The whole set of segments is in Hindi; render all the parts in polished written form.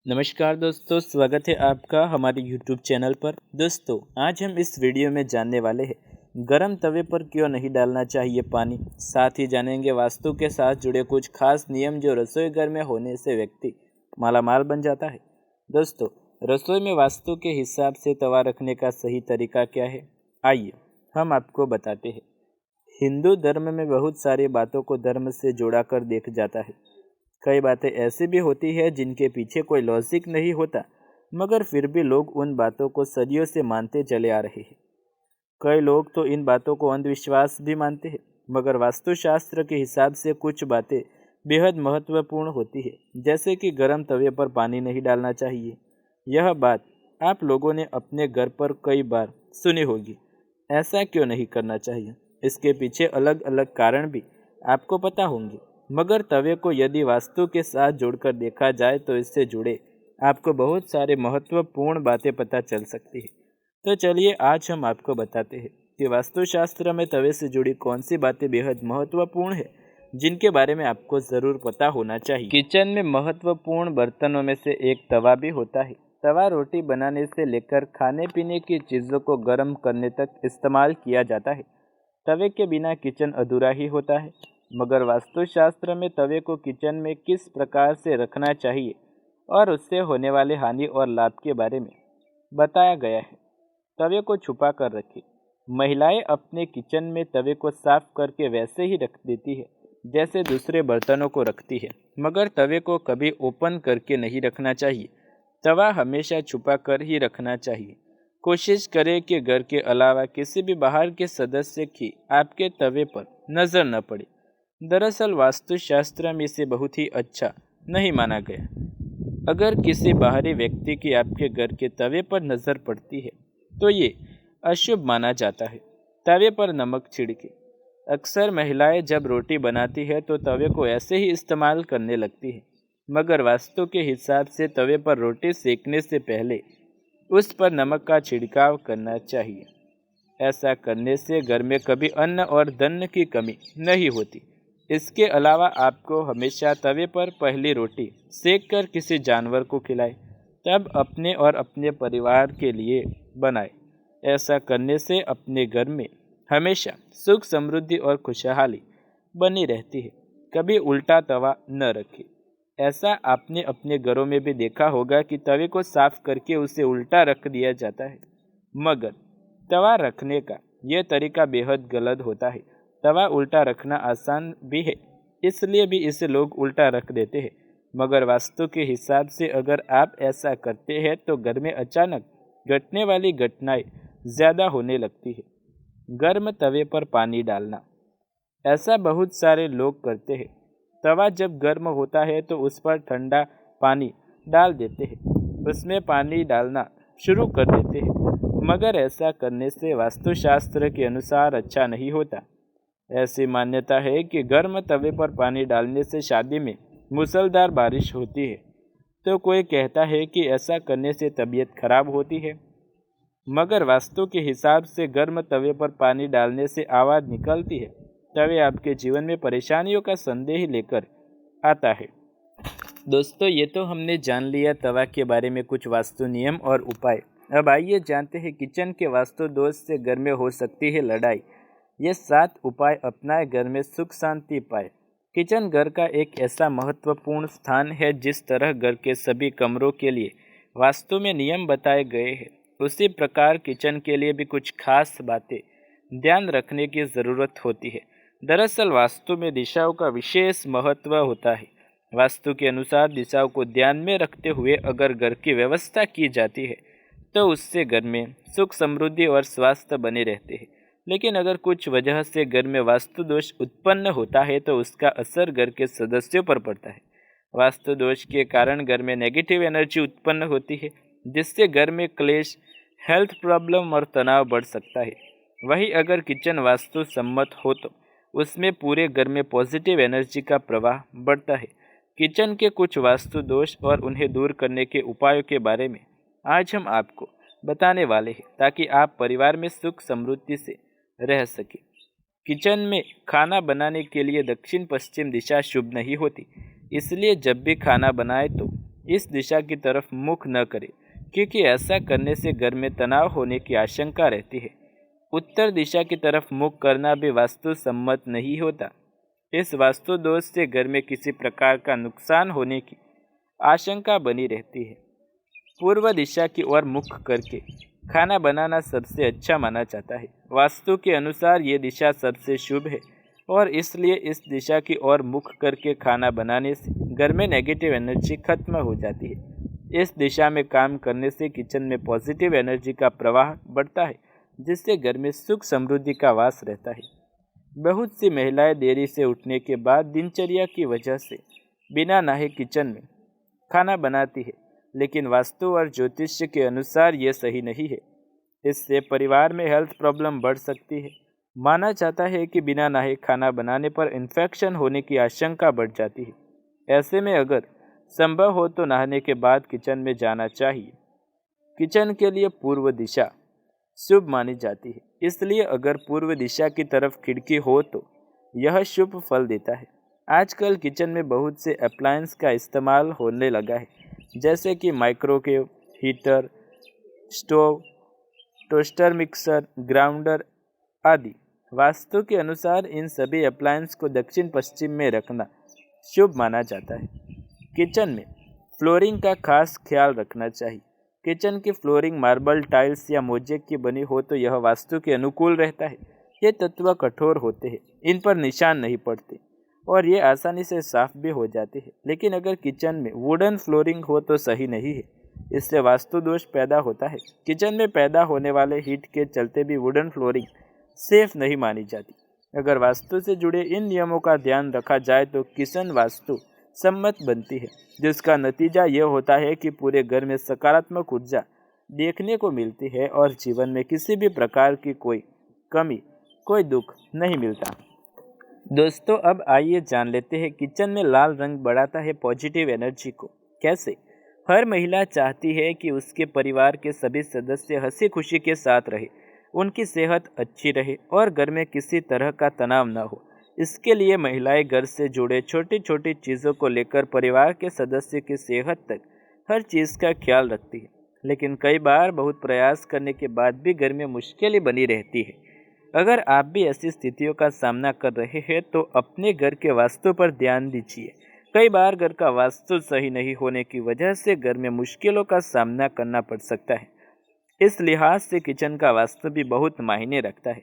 नमस्कार दोस्तों, स्वागत है आपका हमारे YouTube चैनल पर। दोस्तों, आज हम इस वीडियो में जानने वाले हैं गरम तवे पर क्यों नहीं डालना चाहिए पानी। साथ ही जानेंगे वास्तु के साथ जुड़े कुछ खास नियम जो रसोई घर में होने से व्यक्ति मालामाल बन जाता है। दोस्तों, रसोई में वास्तु के हिसाब से तवा रखने का सही तरीका क्या है, आइए हम आपको बताते हैं। हिंदू धर्म में बहुत सारी बातों को धर्म से जोड़ा कर देख जाता है। कई बातें ऐसी भी होती है जिनके पीछे कोई लॉजिक नहीं होता, मगर फिर भी लोग उन बातों को सदियों से मानते चले आ रहे हैं। कई लोग तो इन बातों को अंधविश्वास भी मानते हैं, मगर वास्तुशास्त्र के हिसाब से कुछ बातें बेहद महत्वपूर्ण होती है, जैसे कि गर्म तवे पर पानी नहीं डालना चाहिए। यह बात आप लोगों ने अपने घर पर कई बार सुनी होगी। ऐसा क्यों नहीं करना चाहिए, इसके पीछे अलग अलग कारण भी आपको पता होंगे, मगर तवे को यदि वास्तु के साथ जोड़कर देखा जाए तो इससे जुड़े आपको बहुत सारे महत्वपूर्ण बातें पता चल सकती है। तो चलिए आज हम आपको बताते हैं कि वास्तुशास्त्र में तवे से जुड़ी कौन सी बातें बेहद महत्वपूर्ण है, जिनके बारे में आपको ज़रूर पता होना चाहिए। किचन में महत्वपूर्ण बर्तनों में से एक तवा भी होता है। तवा रोटी बनाने से लेकर खाने पीने की चीज़ों को गर्म करने तक इस्तेमाल किया जाता है। तवे के बिना किचन अधूरा ही होता है। मगर वास्तुशास्त्र में तवे को किचन में किस प्रकार से रखना चाहिए और उससे होने वाले हानि और लाभ के बारे में बताया गया है। तवे को छुपा कर रखें। महिलाएं अपने किचन में तवे को साफ करके वैसे ही रख देती है जैसे दूसरे बर्तनों को रखती है, मगर तवे को कभी ओपन करके नहीं रखना चाहिए। तवा हमेशा छुपा कर ही रखना चाहिए। कोशिश करें कि घर के अलावा किसी भी बाहर के सदस्य की आपके तवे पर नज़र न पड़े। दरअसल वास्तुशास्त्र में इसे बहुत ही अच्छा नहीं माना गया। अगर किसी बाहरी व्यक्ति की आपके घर के तवे पर नज़र पड़ती है तो ये अशुभ माना जाता है। तवे पर नमक छिड़के। अक्सर महिलाएं जब रोटी बनाती है तो तवे को ऐसे ही इस्तेमाल करने लगती है, मगर वास्तु के हिसाब से तवे पर रोटी सेकने से पहले उस पर नमक का छिड़काव करना चाहिए। ऐसा करने से घर में कभी अन्न और धन की कमी नहीं होती। इसके अलावा आपको हमेशा तवे पर पहली रोटी सेक कर किसी जानवर को खिलाएं, तब अपने और अपने परिवार के लिए बनाएं। ऐसा करने से अपने घर में हमेशा सुख समृद्धि और खुशहाली बनी रहती है। कभी उल्टा तवा न रखें। ऐसा आपने अपने घरों में भी देखा होगा कि तवे को साफ करके उसे उल्टा रख दिया जाता है, मगर तवा रखने का यह तरीका बेहद गलत होता है। तवा उल्टा रखना आसान भी है, इसलिए भी इसे लोग उल्टा रख देते हैं, मगर वास्तु के हिसाब से अगर आप ऐसा करते हैं तो घर में अचानक घटने वाली घटनाएं ज़्यादा होने लगती है। गर्म तवे पर पानी डालना। ऐसा बहुत सारे लोग करते हैं। तवा जब गर्म होता है तो उस पर ठंडा पानी डाल देते हैं, उसमें पानी डालना शुरू कर देते हैं, मगर ऐसा करने से वास्तुशास्त्र के अनुसार अच्छा नहीं होता। ऐसी मान्यता है कि गर्म तवे पर पानी डालने से शादी में मूसलाधार बारिश होती है, तो कोई कहता है कि ऐसा करने से तबीयत खराब होती है। मगर वास्तु के हिसाब से गर्म तवे पर पानी डालने से आवाज़ निकलती है। तवे आपके जीवन में परेशानियों का संदेह लेकर आता है। दोस्तों, ये तो हमने जान लिया तवा के बारे में कुछ वास्तु नियम और उपाय। अब आइए जानते हैं किचन के वास्तु दोष से घर में हो सकती है लड़ाई। ये 7 उपाय अपनाए घर में सुख शांति पाए। किचन घर का एक ऐसा महत्वपूर्ण स्थान है, जिस तरह घर के सभी कमरों के लिए वास्तु में नियम बताए गए हैं, उसी प्रकार किचन के लिए भी कुछ खास बातें ध्यान रखने की ज़रूरत होती है। दरअसल वास्तु में दिशाओं का विशेष महत्व होता है। वास्तु के अनुसार दिशाओं को ध्यान में रखते हुए अगर घर की व्यवस्था की जाती है तो उससे घर में सुख समृद्धि और स्वास्थ्य बने रहते हैं। लेकिन अगर कुछ वजह से घर में वास्तु दोष उत्पन्न होता है तो उसका असर घर के सदस्यों पर पड़ता है। वास्तु दोष के कारण घर में नेगेटिव एनर्जी उत्पन्न होती है, जिससे घर में क्लेश, हेल्थ प्रॉब्लम और तनाव बढ़ सकता है। वहीं अगर किचन वास्तु सम्मत हो तो उसमें पूरे घर में पॉजिटिव एनर्जी का प्रवाह बढ़ता है। किचन के कुछ वास्तु दोष और उन्हें दूर करने के उपायों के बारे में आज हम आपको बताने वाले हैं ताकि आप परिवार में सुख समृद्धि से रह सके। किचन में खाना बनाने के लिए दक्षिण पश्चिम दिशा शुभ नहीं होती, इसलिए जब भी खाना बनाए तो इस दिशा की तरफ मुख न करें, क्योंकि ऐसा करने से घर में तनाव होने की आशंका रहती है। उत्तर दिशा की तरफ मुख करना भी वास्तु सम्मत नहीं होता। इस वास्तु दोष से घर में किसी प्रकार का नुकसान होने की आशंका बनी रहती है। पूर्व दिशा की ओर मुख करके खाना बनाना सबसे अच्छा माना जाता है। वास्तु के अनुसार ये दिशा सबसे शुभ है और इसलिए इस दिशा की ओर मुख करके खाना बनाने से घर में नेगेटिव एनर्जी खत्म हो जाती है। इस दिशा में काम करने से किचन में पॉजिटिव एनर्जी का प्रवाह बढ़ता है, जिससे घर में सुख समृद्धि का वास रहता है। बहुत सी महिलाएं देरी से उठने के बाद दिनचर्या की वजह से बिना नहाए किचन में खाना बनाती है, लेकिन वास्तु और ज्योतिष के अनुसार ये सही नहीं है। इससे परिवार में हेल्थ प्रॉब्लम बढ़ सकती है। माना जाता है कि बिना नहाए खाना बनाने पर इन्फेक्शन होने की आशंका बढ़ जाती है। ऐसे में अगर संभव हो तो नहाने के बाद किचन में जाना चाहिए। किचन के लिए पूर्व दिशा शुभ मानी जाती है, इसलिए अगर पूर्व दिशा की तरफ खिड़की हो तो यह शुभ फल देता है। आजकल किचन में बहुत से अप्लायंस का इस्तेमाल होने लगा है, जैसे कि microwave, heater, stove, toaster, mixer, grounder आदि। वास्तु के अनुसार इन सभी अप्लायंस को दक्षिण पश्चिम में रखना शुभ माना जाता है। किचन में फ्लोरिंग का खास ख्याल रखना चाहिए। किचन की फ्लोरिंग मार्बल, टाइल्स या मोज़ेक की बनी हो तो यह वास्तु के अनुकूल रहता है। ये तत्व कठोर होते हैं, इन पर निशान नहीं पड़ते और ये आसानी से साफ भी हो जाते हैं। लेकिन अगर किचन में वुडन फ्लोरिंग हो तो सही नहीं है, इससे वास्तु दोष पैदा होता है। किचन में पैदा होने वाले हीट के चलते भी वुडन फ्लोरिंग सेफ नहीं मानी जाती। अगर वास्तु से जुड़े इन नियमों का ध्यान रखा जाए तो किचन वास्तु सम्मत बनती है, जिसका नतीजा यह होता है कि पूरे घर में सकारात्मक ऊर्जा देखने को मिलती है और जीवन में किसी भी प्रकार की कोई कमी, कोई दुख नहीं मिलता। दोस्तों, अब आइए जान लेते हैं किचन में लाल रंग बढ़ाता है पॉजिटिव एनर्जी को कैसे। हर महिला चाहती है कि उसके परिवार के सभी सदस्य हंसी खुशी के साथ रहे, उनकी सेहत अच्छी रहे और घर में किसी तरह का तनाव न हो। इसके लिए महिलाएं घर से जुड़े छोटी छोटी चीज़ों को लेकर परिवार के सदस्य की सेहत तक हर चीज़ का ख्याल रखती है। लेकिन कई बार बहुत प्रयास करने के बाद भी घर में मुश्किलें बनी रहती है। अगर आप भी ऐसी स्थितियों का सामना कर रहे हैं तो अपने घर के वास्तु पर ध्यान दीजिए। कई बार घर का वास्तु सही नहीं होने की वजह से घर में मुश्किलों का सामना करना पड़ सकता है। इस लिहाज से किचन का वास्तु भी बहुत मायने रखता है।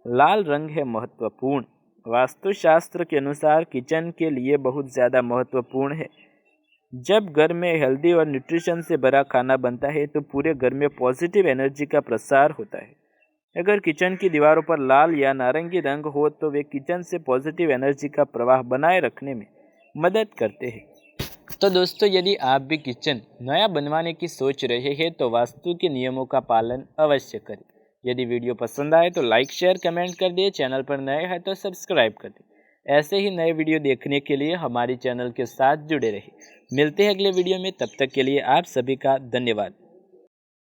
लाल रंग है महत्वपूर्ण। वास्तुशास्त्र के अनुसार किचन के लिए बहुत ज़्यादा महत्वपूर्ण है। जब घर में हेल्दी और न्यूट्रिशन से भरा खाना बनता है तो पूरे घर में पॉजिटिव एनर्जी का प्रसार होता है। अगर किचन की दीवारों पर लाल या नारंगी रंग हो तो वे किचन से पॉजिटिव एनर्जी का प्रवाह बनाए रखने में मदद करते हैं। तो दोस्तों, यदि आप भी किचन नया बनवाने की सोच रहे हैं तो वास्तु के नियमों का पालन अवश्य करें। यदि वीडियो पसंद आए तो लाइक, शेयर, कमेंट कर दिए। चैनल पर नए हैं तो सब्सक्राइब कर दें। ऐसे ही नए वीडियो देखने के लिए हमारे चैनल के साथ जुड़े रहिए। मिलते हैं अगले वीडियो में, तब तक के लिए आप सभी का धन्यवाद।